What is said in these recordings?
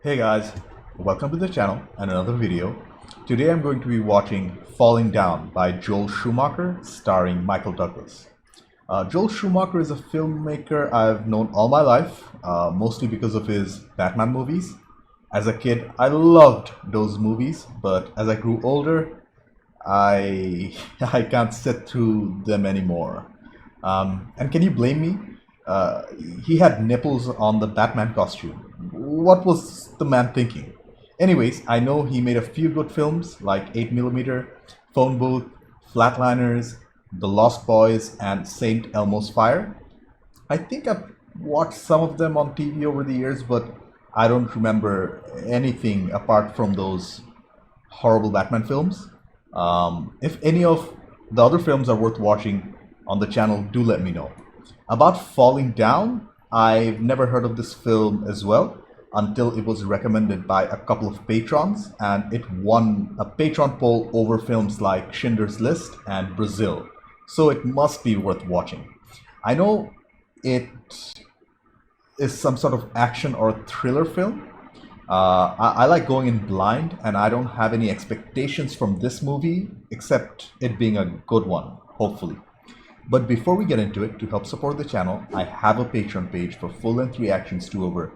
Hey guys, welcome to the channel and another video. Today I'm going to be watching Falling Down by Joel Schumacher starring Michael Douglas. Joel Schumacher is a filmmaker I've known all my life, mostly because of his Batman movies. As a kid, I loved those movies, but as I grew older, I I can't sit through them anymore. And can you blame me? He had nipples on the Batman costume. What was the man thinking? Anyways, I know he made a few good films like 8mm, Phone Booth, Flatliners, The Lost Boys, and St. Elmo's Fire. I think I've watched some of them on TV over the years, but I don't remember anything apart from those horrible Batman films. If any of the other films are worth watching on the channel, do let me know. About Falling Down, I've never heard of this film as well until it was recommended by a couple of patrons, and it won a patron poll over films like Schindler's List and Brazil. So it must be worth watching. I know it is some sort of action or thriller film. I like going in blind, and I don't have any expectations from this movie except it being a good one, hopefully. But before we get into it, to help support the channel, I have a Patreon page for full-length reactions to over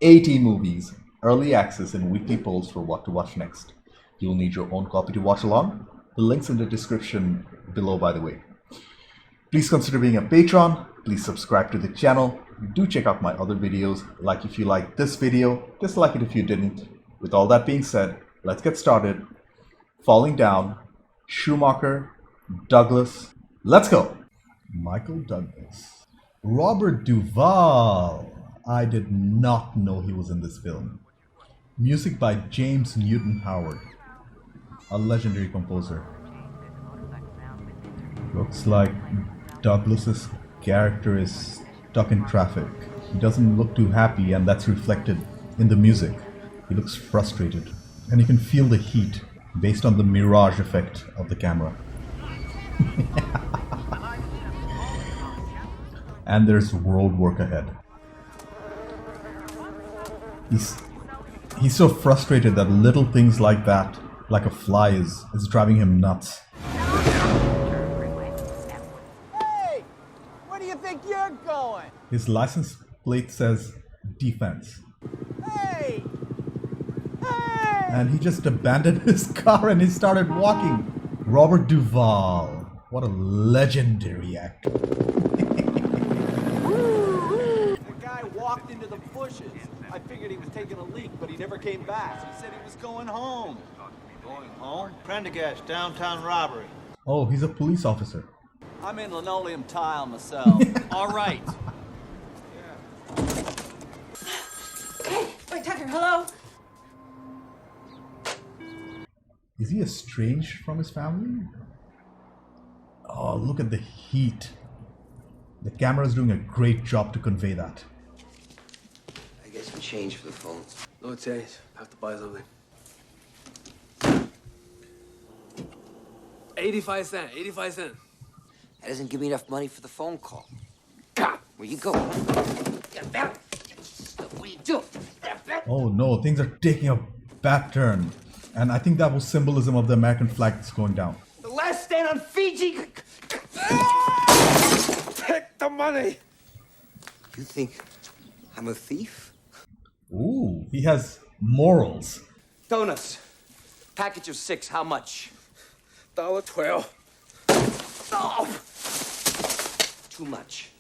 80 movies, early access, and weekly polls for what to watch next. You'll need your own copy to watch along. The link's in the description below, by the way. Please consider being a patron. Please subscribe to the channel. Do check out my other videos. Like if you liked this video, dislike it if you didn't. With all that being said, let's get started. Falling Down, Schumacher, Douglas. Let's go! Michael Douglas. Robert Duvall. I did not know he was in this film. Music by James Newton Howard, a legendary composer. Looks like Douglas's character is stuck in traffic. He doesn't look too happy, and that's reflected in the music. He looks frustrated, and you can feel the heat based on the mirage effect of the camera. And there's road work ahead. He's so frustrated that little things like that, like a fly, is driving him nuts. Hey! Where do you think you're going? His license plate says defense. Hey! Hey! And he just abandoned his car and he started walking. Robert Duvall. What a legendary actor. The guy walked into the bushes. I figured he was taking a leak, but he never came back. He said he was going home. Going home? Prendergast, downtown robbery. Oh, he's a police officer. I'm in linoleum tile myself. All right. Wait, Tucker, hello? Is he estranged from his family? Oh, look at the heat. The camera is doing a great job to convey that. I get some change for the phone. No change. Have to buy something. 85 cents. 85 cents. That doesn't give me enough money for the phone call. God, where you going? What are you doing? Oh no, things are taking a bad turn. And I think that was symbolism of the American flag that's going down. The last stand on Fiji. Take the money. You think I'm a thief? Ooh, he has morals. Donuts. Package of 6. How much? $1.12. Oh! Too much.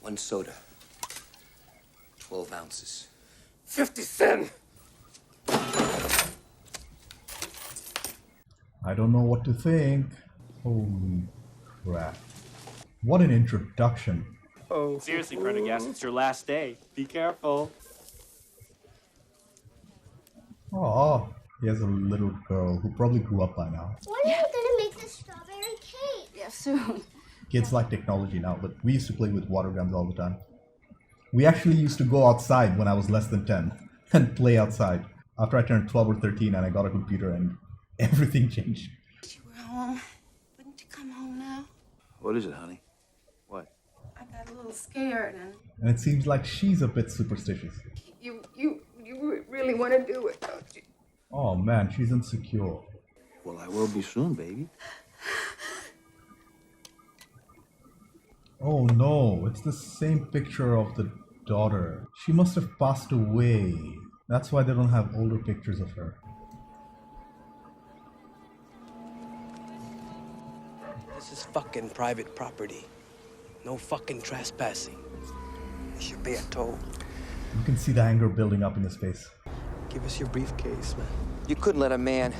1 soda. 12 ounces. 50 cents. I don't know what to think. Holy crap. What an introduction. Oh. Seriously, Prendergast, it's your last day. Be careful. Oh, he has a little girl who probably grew up by now. When are you gonna make the strawberry cake? Yeah, soon. Kids like technology now, but we used to play with water guns all the time. We actually used to go outside when I was less than 10 and play outside. After I turned 12 or 13 and I got a computer and everything changed. You were home. Wouldn't you come home now? What is it, honey? What? I got got a little scared, and And it seems like she's a bit superstitious. you really want to do it, don't you? Oh man, she's insecure. Well, I will be soon, baby. Oh no, it's the same picture of the daughter. She must have passed away. That's why they don't have older pictures of her. This is fucking private property. No fucking trespassing. You should pay a toll. You can see the anger building up in his face. Give us your briefcase, man. You couldn't let a man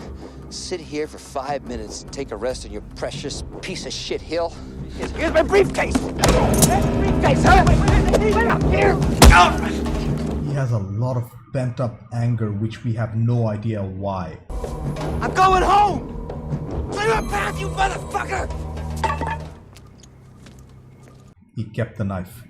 sit here for 5 minutes and take a rest on your precious piece of shit hill? Here's my briefcase! Briefcase, huh? Wait up here! He has a lot of pent-up anger which we have no idea why. I'm going home! Clear a path, you motherfucker! He kept the knife.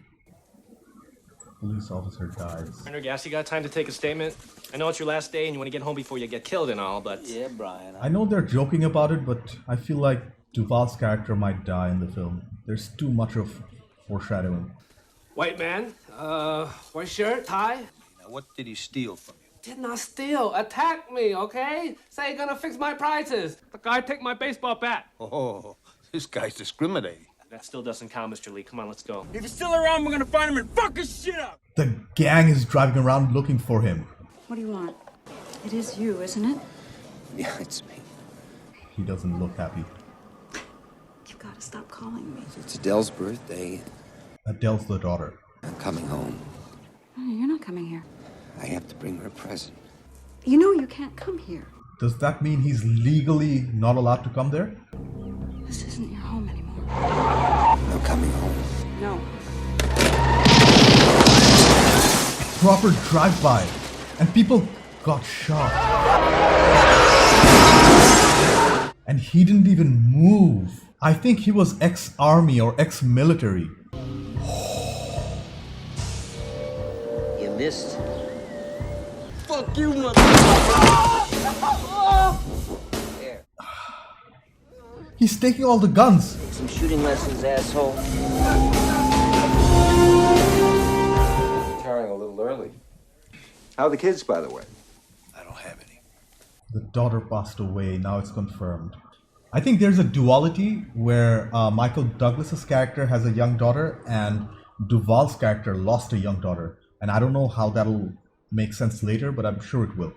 Police officer dies. Prendergast, you got time to take a statement? I know it's your last day and you want to get home before you get killed and all, but... Yeah, Brian. I know they're joking about it, but I feel like Duvall's character might die in the film. There's too much of foreshadowing. White man, white shirt, tie. Now, what did he steal from you? Did not steal. Attack me, okay? Say you're gonna fix my prices. The guy take my baseball bat. Oh, this guy's discriminating. That still doesn't count, Mr. Lee. Come on, let's go. If he's still around, we're gonna find him and fuck his shit up. The gang is driving around looking for him. What do you want? It is you, isn't it? Yeah, it's me. He doesn't look happy. You've got to stop calling me. It's Adele's birthday. Adele's the daughter. I'm coming home. No, you're not coming here. I have to bring her a present. You know you can't come here. Does that mean he's legally not allowed to come there? This isn't your home anymore. I'm coming home. No. Proper drive-by. And people got shot. And he didn't even move. I think he was ex-army or ex-military. You missed. Fuck you, motherfucker. There. He's taking all the guns. Take some shooting lessons, asshole. Retiring a little early. How are the kids, by the way? I don't have any. The daughter passed away, now it's confirmed. I think there's a duality where Michael Douglas's character has a young daughter and Duvall's character lost a young daughter. And I don't know how that'll make sense later, but I'm sure it will.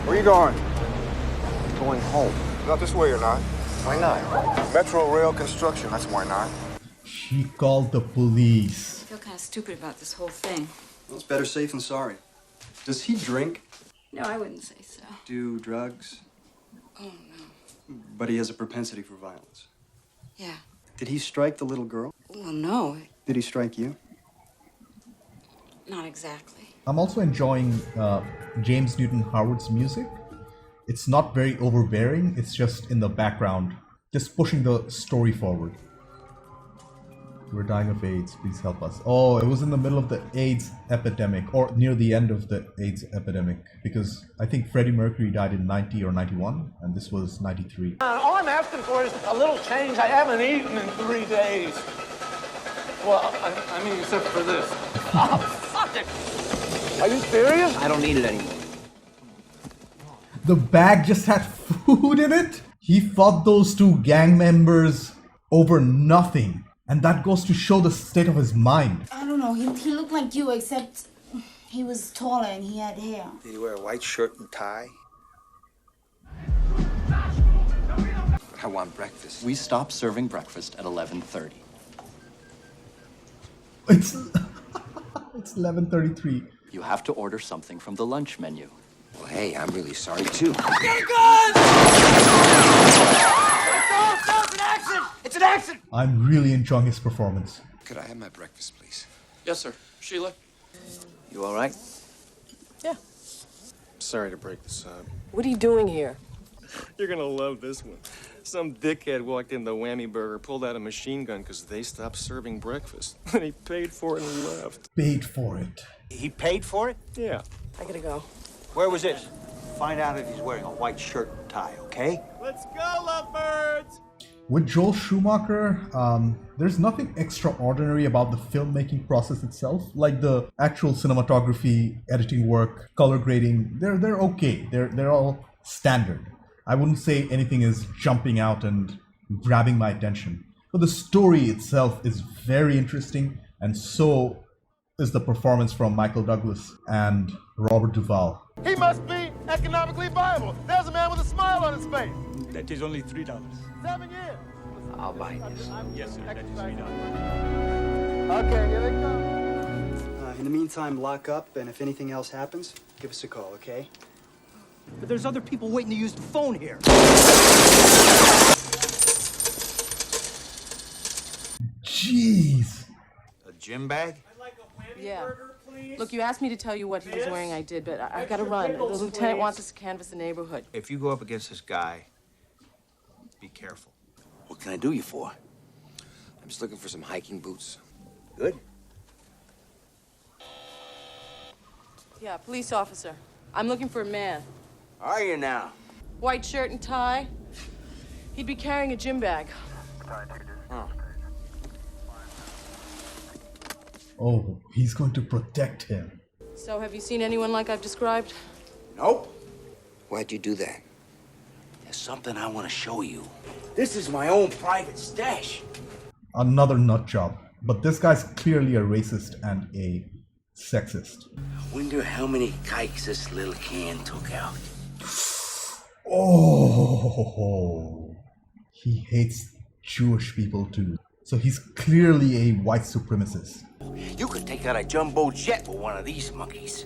Where you going? Going home. Not this way, you're not. Why not? Metro rail construction, that's why not. She called the police. I feel kind of stupid about this whole thing. Well, it's better safe than sorry. Does he drink? No, I wouldn't say so. Do drugs? Oh, no. But he has a propensity for violence. Yeah. Did he strike the little girl? Well, no. Did he strike you? Not exactly. I'm also enjoying James Newton Howard's music. It's not very overbearing, it's just in the background, just pushing the story forward. We're dying of AIDS, please help us. Oh, it was in the middle of the AIDS epidemic, or near the end of the AIDS epidemic, because I think Freddie Mercury died in 90 or 91, and this was 93. All I'm asking for is a little change. I haven't eaten in 3 days. Well, I mean, except for this. Oh, fuck it! Are you serious? I don't need it anymore. The bag just had food in it? He fought those two gang members over nothing. And that goes to show the state of his mind. I don't know, he looked like you, except he was taller and he had hair. Did he wear a white shirt and tie? I want breakfast. We stop serving breakfast at 11:30. It's it's 11:33. You have to order something from the lunch menu. Well, hey, I'm really sorry too. Get a gun! It's an accident! I'm really enjoying his performance. Could I have my breakfast, please? Yes, sir. Sheila? You all right? Yeah. Sorry to break this up. What are you doing here? You're gonna love this one. Some dickhead walked in the Whammy Burger, pulled out a machine gun because they stopped serving breakfast. And he paid for it and left. Paid for it. He paid for it? Yeah. I gotta go. Where was this? Find out if he's wearing a white shirt and tie, okay? Let's go, lovebirds! With Joel Schumacher, there's nothing extraordinary about the filmmaking process itself. Like the actual cinematography, editing work, color grading, they're okay. They're all standard. I wouldn't say anything is jumping out and grabbing my attention. But the story itself is very interesting, and so is the performance from Michael Douglas and Robert Duvall. He must be economically viable. There's a man with a smile on his face. That is only $3. 7 years. I'll buy this. Yes, sir. That is $3. Okay, here they come. In the meantime, lock up, and if anything else happens, give us a call, okay? But there's other people waiting to use the phone here. Jeez. A gym bag? Yeah. Look, you asked me to tell you what he was wearing, I did, but I gotta run. The lieutenant wants us to canvass the neighborhood. If you go up against this guy, be careful. What can I do you for? I'm just looking for some hiking boots. Good. Yeah, police officer. I'm looking for a man. Are you now? White shirt and tie. He'd be carrying a gym bag. Oh, he's going to protect him. So, have you seen anyone like I've described? Nope. Why'd you do that? There's something I want to show you. This is my own private stash. Another nut job. But this guy's clearly a racist and a sexist. Wonder how many kikes this little can took out. Oh, he hates Jewish people too. So he's clearly a white supremacist. You could take out a jumbo jet with one of these monkeys.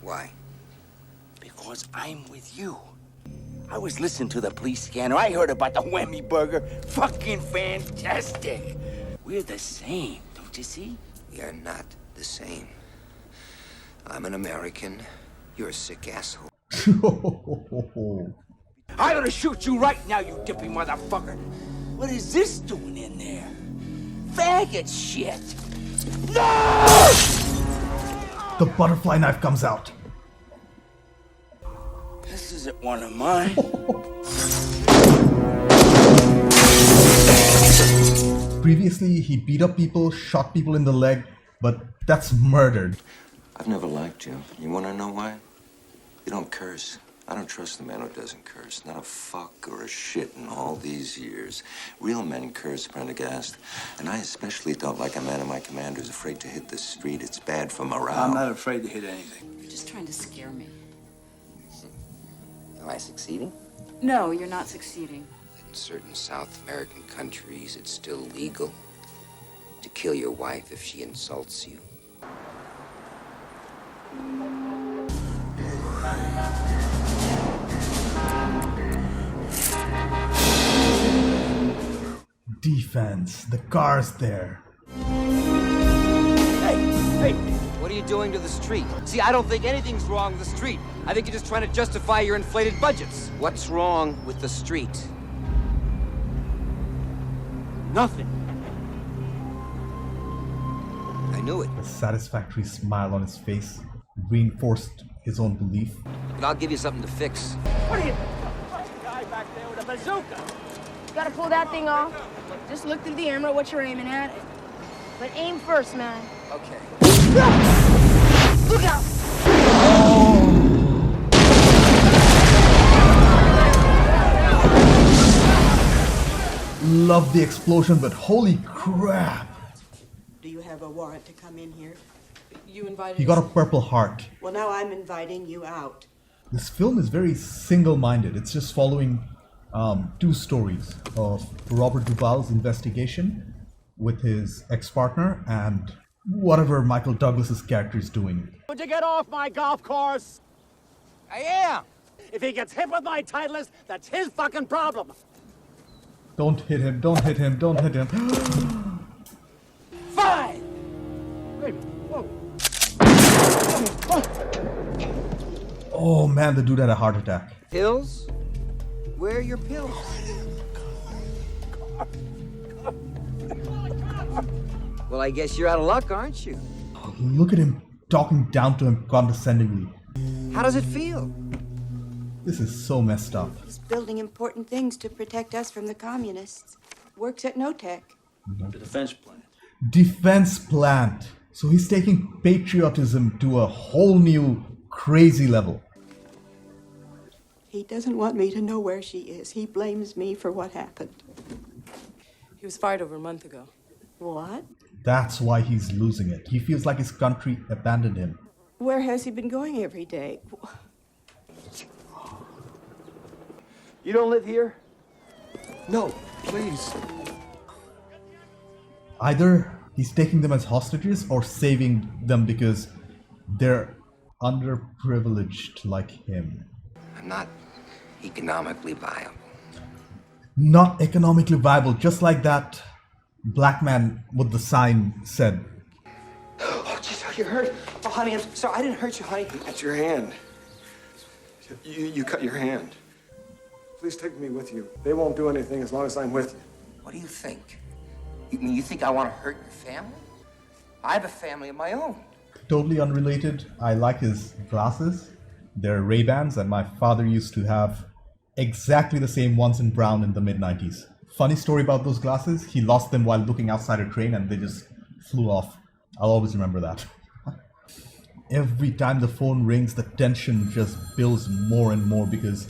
Why? Because I'm with you. I was listening to the police scanner. I heard about the whammy burger. Fucking fantastic. We're the same, don't you see? You're not the same. I'm an American. You're a sick asshole. I'm gonna shoot you right now, you dipping motherfucker. What is this doing in there? Faggot shit. No! The butterfly knife comes out. This isn't one of mine. Previously, he beat up people, shot people in the leg, but that's murdered. I've never liked you. You want to know why? You don't curse. I don't trust the man who doesn't curse. Not a fuck or a shit in all these years. Real men curse, Prendergast. And I especially don't like a man in my command who's afraid to hit the street. It's bad for morale. I'm not afraid to hit anything. You're just trying to scare me. Am I succeeding? No, you're not succeeding. In certain South American countries, it's still legal to kill your wife if she insults you. Defense. The car's there. Hey, what are you doing to the street? See, I don't think anything's wrong with the street. I think you're just trying to justify your inflated budgets. What's wrong with the street? Nothing. I knew it. The satisfactory smile on his face reinforced his own belief. But I'll give you something to fix. What are you? Guy back there with a bazooka. Gotta pull that thing off. Just look through the camera what you're aiming at. But aim first, man. Okay. Look out! Love the explosion, but holy crap! Do you have a warrant to come in here? You invited He got a Purple Heart. Well, now I'm inviting you out. This film is very single-minded. It's just following two stories of Robert Duvall's investigation with his ex-partner and whatever Michael Douglas's character is doing. Would you get off my golf course? I am. If he gets hit with my Titleist, that's his fucking problem. Don't hit him, don't hit him, don't hit him. Fine! Wait, whoa. Oh man, the dude had a heart attack. Pills? Where are your pills? Well, I guess you're out of luck, aren't you? Oh, look at him talking down to him condescendingly. How does it feel? This is so messed up. He's building important things to protect us from the communists. Works at NoTech. The defense plant. Defense plant. So he's taking patriotism to a whole new crazy level. He doesn't want me to know where she is. He blames me for what happened. He was fired over a month ago. What? That's why he's losing it. He feels like his country abandoned him. Where has he been going every day? You don't live here? No, please. Either he's taking them as hostages or saving them because they're underprivileged like him. I'm not economically viable. Not economically viable, just like that black man with the sign said. Oh, jeez, oh, you're hurt. Oh, honey, I'm sorry. I didn't hurt you, honey. That's your hand. You cut your hand. Please take me with you. They won't do anything as long as I'm with you. What do you think? You think I want to hurt your family? I have a family of my own. Totally unrelated, I like his glasses. They're Ray-Bans, and my father used to have exactly the same ones in brown in the mid-90s. Funny story about those glasses, he lost them while looking outside a train and they just flew off. I'll always remember that. Every time the phone rings, the tension just builds more and more because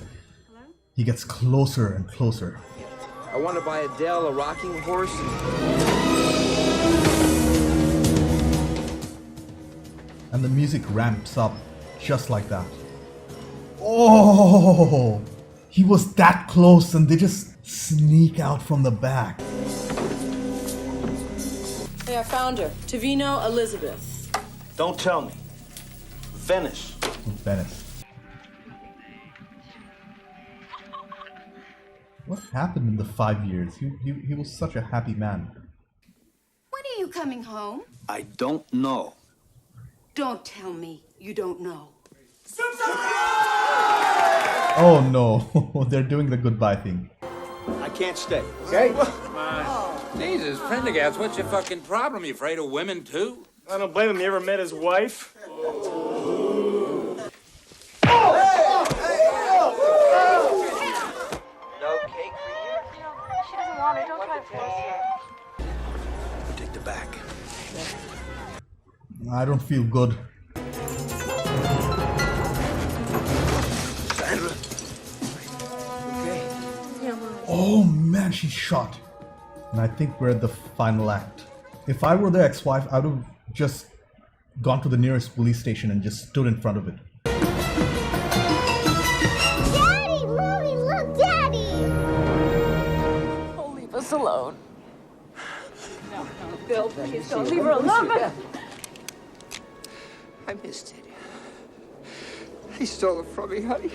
he gets closer and closer. I want to buy Adele a rocking horse. And the music ramps up just like that. Oh, he was that close and they just sneak out from the back. Hey, I found her. Tavino Elizabeth. Don't tell me. Venice. Venice. What happened in the 5 years? He was such a happy man. When are you coming home? I don't know. Don't tell me you don't know. Oh no, they're doing the goodbye thing. I can't stay, okay? Jesus, Prendergast, what's your fucking problem? You afraid of women too? I don't blame him. You ever met his wife? No cake for you? She doesn't want it. Don't try to force her. Take the back. I don't feel good. Sandra. Okay. Oh man, she's shot. And I think we're at the final act. If I were the ex-wife, I would have just gone to the nearest police station and just stood in front of it. Daddy! Mommy, look, Daddy! Oh, leave us alone. No, Bill, please don't leave her alone. I missed it. He stole it from me, honey.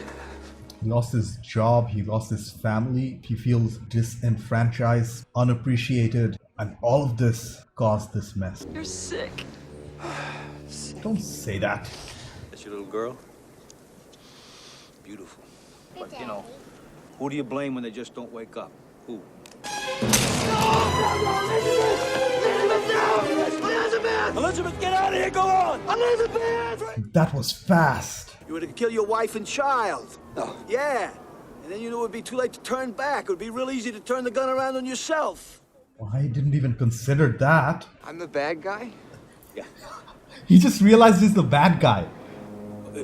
He lost his job, he lost his family, he feels disenfranchised, unappreciated, and all of this caused this mess. You're sick. Don't say that. That's your little girl? Beautiful. But, you know, who do you blame when they just don't wake up? Who? Elizabeth, get out of here! Go on! Elizabeth! That was fast. You were to kill your wife and child. Oh. Yeah. And then you knew it would be too late to turn back. It would be real easy to turn the gun around on yourself. I didn't even consider that. I'm the bad guy? Yeah. He just realized he's the bad guy.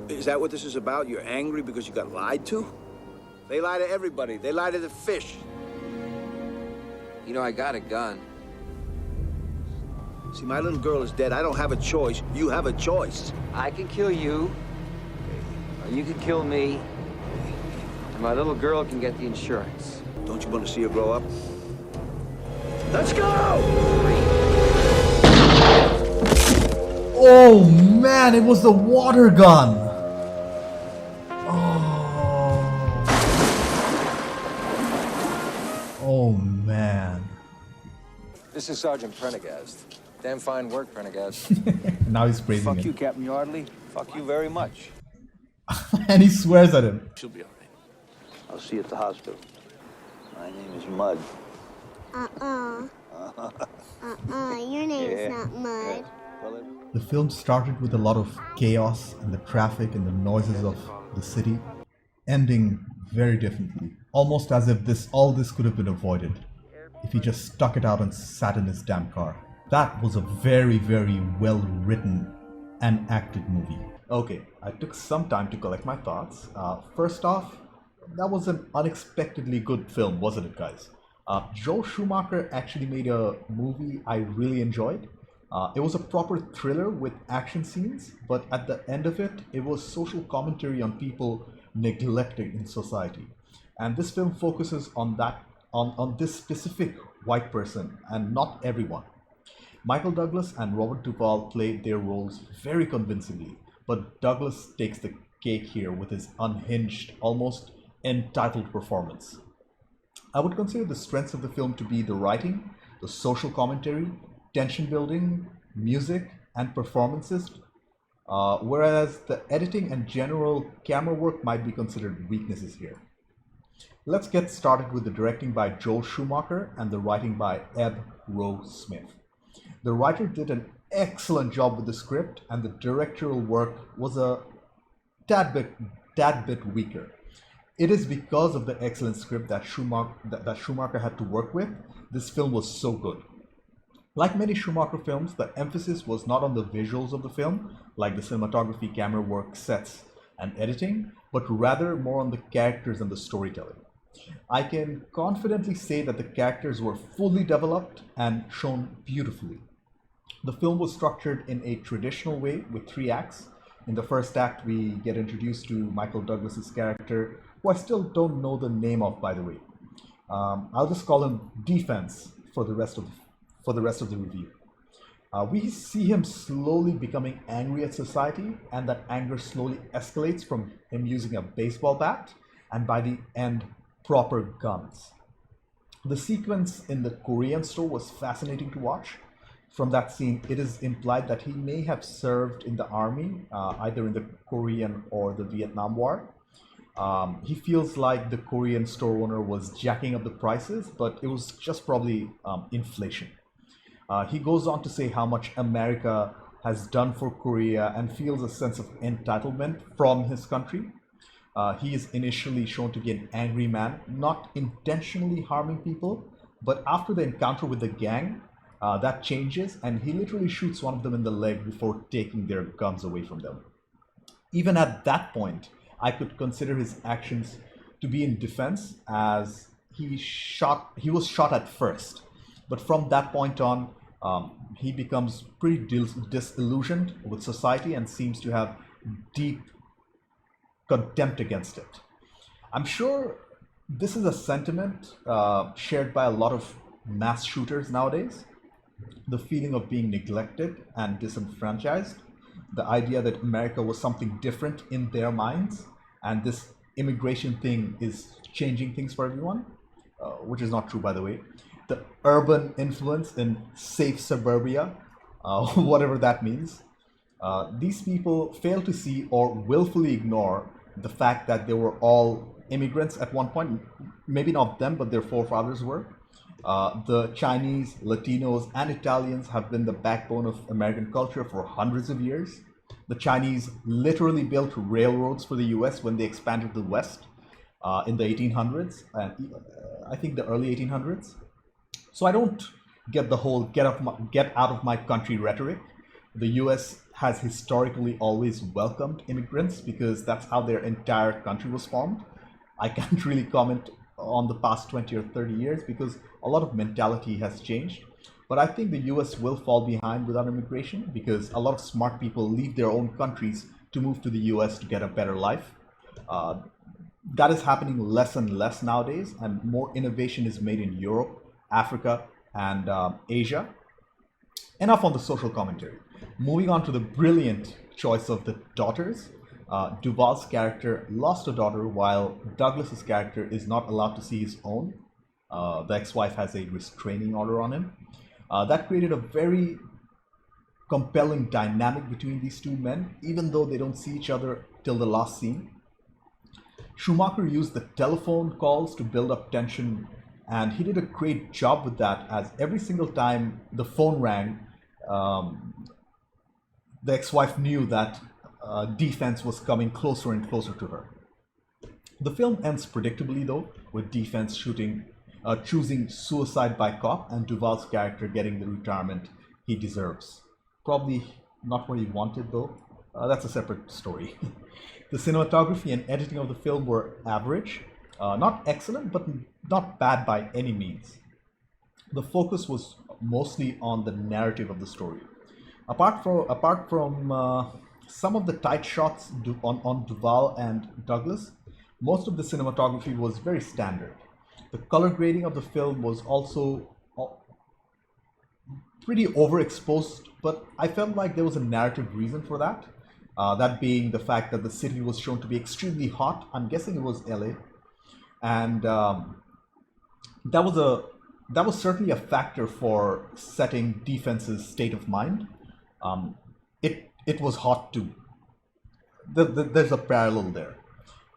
Is that what this is about? You're angry because you got lied to? They lie to everybody. They lie to the fish. You know, I got a gun. See, my little girl is dead. I don't have a choice. You have a choice. I can kill you, or you can kill me, and my little girl can get the insurance. Don't you want to see her grow up? Let's go! Oh man, it was the water gun. Oh man. This is Sergeant Prendergast. Damn fine work, Prendergast. Now he's praising Fuck him. you, Captain Yardley. Fuck you very much. And he swears at him. She'll be all right. I'll see you at the hospital. My name is Mud. Your name's not Mud. The film started with a lot of chaos and the traffic and the noises of the city, ending very differently. Almost as if all this could have been avoided. if he just stuck it out and sat in his damn car. That was a very, very well written and acted movie. Okay, I took some time to collect my thoughts. First off, that was an unexpectedly good film, wasn't it, guys? Joel Schumacher actually made a movie I really enjoyed. It was a proper thriller with action scenes, but at the end of it, it was social commentary on people neglected in society. And this film focuses on on this specific white person and not everyone. Michael Douglas and Robert Duvall played their roles very convincingly, but Douglas takes the cake here with his unhinged, almost entitled performance. I would consider the strengths of the film to be the writing, the social commentary, tension building, music, and performances, whereas the editing and general camera work might be considered weaknesses here. Let's get started with the directing by Joel Schumacher and the writing by Eb Rowe Smith. The writer did an excellent job with the script, and the directorial work was a tad bit weaker. It is because of the excellent script that Schumacher had to work with. This film was so good. Like many Schumacher films, the emphasis was not on the visuals of the film, like the cinematography, camera work, sets, and editing, but rather more on the characters and the storytelling. I can confidently say that the characters were fully developed and shown beautifully. The film was structured in a traditional way with 3 acts. In the first act, we get introduced to Michael Douglas's character, who I still don't know the name of, by the way. I'll just call him Defense for the rest of the review. We see him slowly becoming angry at society, and that anger slowly escalates from him using a baseball bat, and by the end, proper guns. The sequence in the Korean store was fascinating to watch. From that scene, it is implied that he may have served in the army, either in the Korean or the Vietnam War. He feels like the Korean store owner was jacking up the prices, but it was just probably inflation. He goes on to say how much America has done for Korea and feels a sense of entitlement from his country. He is initially shown to be an angry man, not intentionally harming people, but after the encounter with the gang, that changes, and he literally shoots one of them in the leg before taking their guns away from them. Even at that point, I could consider his actions to be in defense, as he was shot at first. But from that point on, he becomes pretty disillusioned with society and seems to have deep contempt against it. I'm sure this is a sentiment shared by a lot of mass shooters nowadays. The feeling of being neglected and disenfranchised, the idea that America was something different in their minds, and this immigration thing is changing things for everyone, which is not true, by the way. The urban influence in safe suburbia, whatever that means. These people fail to see or willfully ignore the fact that they were all immigrants at one point. Maybe not them, but their forefathers were. The Chinese, Latinos, and Italians have been the backbone of American culture for hundreds of years. The Chinese literally built railroads for the US when they expanded the West in the 1800s, and I think the early 1800s. So I don't get the whole get out of my country rhetoric. The US has historically always welcomed immigrants because that's how their entire country was formed. I can't really comment on the past 20 or 30 years because a lot of mentality has changed. But I think the US will fall behind without immigration because a lot of smart people leave their own countries to move to the US to get a better life. That is happening less and less nowadays, and more innovation is made in Europe, Africa, and Asia. Enough on the social commentary. Moving on to the brilliant choice of the daughters. Duvall's character lost a daughter while Douglas's character is not allowed to see his own. The ex-wife has a restraining order on him. That created a very compelling dynamic between these two men, even though they don't see each other till the last scene. Schumacher used the telephone calls to build up tension, and he did a great job with that, as every single time the phone rang, the ex-wife knew that Defense was coming closer and closer to her. The film ends predictably though, with Defense shooting choosing suicide by cop, and Duvall's character getting the retirement he deserves. Probably not what he wanted though. That's a separate story. The cinematography and editing of the film were average, not excellent, but not bad by any means. The focus was mostly on the narrative of the story. Apart from some of the tight shots on Duvall and Douglas, most of the cinematography was very standard. The color grading of the film was also pretty overexposed, but I felt like there was a narrative reason for that. That being the fact that the city was shown to be extremely hot. I'm guessing it was LA, and that was certainly a factor for setting defense's state of mind. It was hot too. There's a parallel there.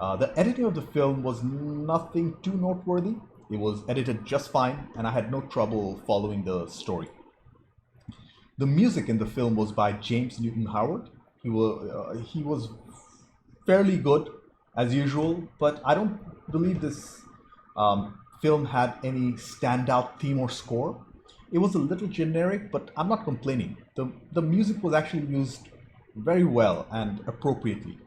The editing of the film was nothing too noteworthy. It was edited just fine, and I had no trouble following the story. The music in the film was by James Newton Howard. He was fairly good as usual, but I don't believe this film had any standout theme or score. It was a little generic, but I'm not complaining. The music was actually used very well and appropriately.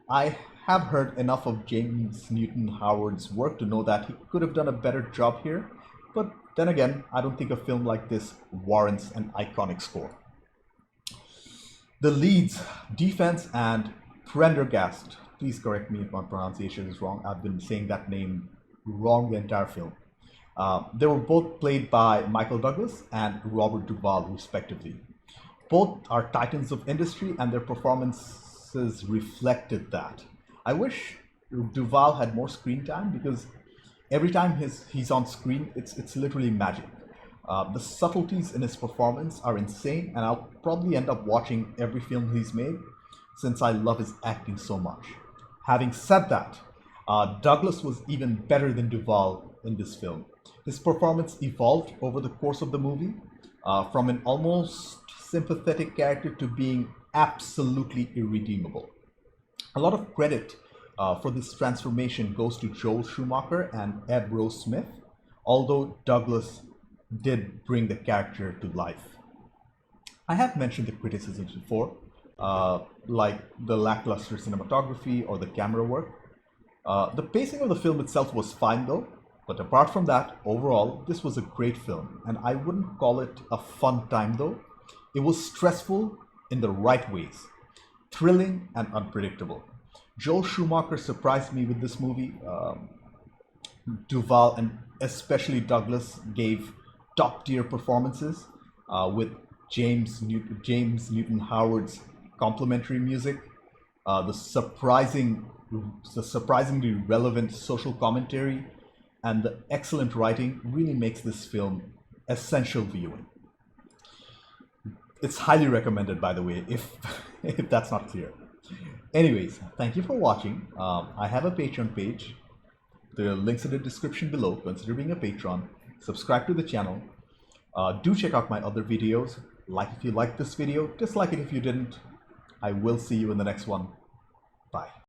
I have heard enough of James Newton Howard's work to know that he could have done a better job here, but then again, I don't think a film like this warrants an iconic score. The leads, Defense and Prendergast, please correct me if my pronunciation is wrong. I've been saying that name wrong the entire film. They were both played by Michael Douglas and Robert Duvall, respectively. Both are titans of industry, and their performances reflected that. I wish Duvall had more screen time, because every time he's on screen, it's literally magic. The subtleties in his performance are insane, and I'll probably end up watching every film he's made since I love his acting so much. Having said that, Douglas was even better than Duvall in this film. His performance evolved over the course of the movie, from an almost sympathetic character to being absolutely irredeemable. A lot of credit for this transformation goes to Joel Schumacher and Ed Rose Smith, although Douglas did bring the character to life. I have mentioned the criticisms before, like the lackluster cinematography or the camera work. The pacing of the film itself was fine though, but apart from that, overall, this was a great film, and I wouldn't call it a fun time though. It was stressful in the right ways, thrilling and unpredictable. Joel Schumacher surprised me with this movie. Duvall and especially Douglas gave top-tier performances, with James Newton Howard's complimentary music, the surprisingly relevant social commentary, and the excellent writing really makes this film essential viewing. It's highly recommended, by the way, if that's not clear. Anyways, thank you for watching. I have a Patreon page. The link's in the description below. Consider being a patron. Subscribe to the channel. Do check out my other videos. Like if you liked this video, dislike it if you didn't. I will see you in the next one. Bye.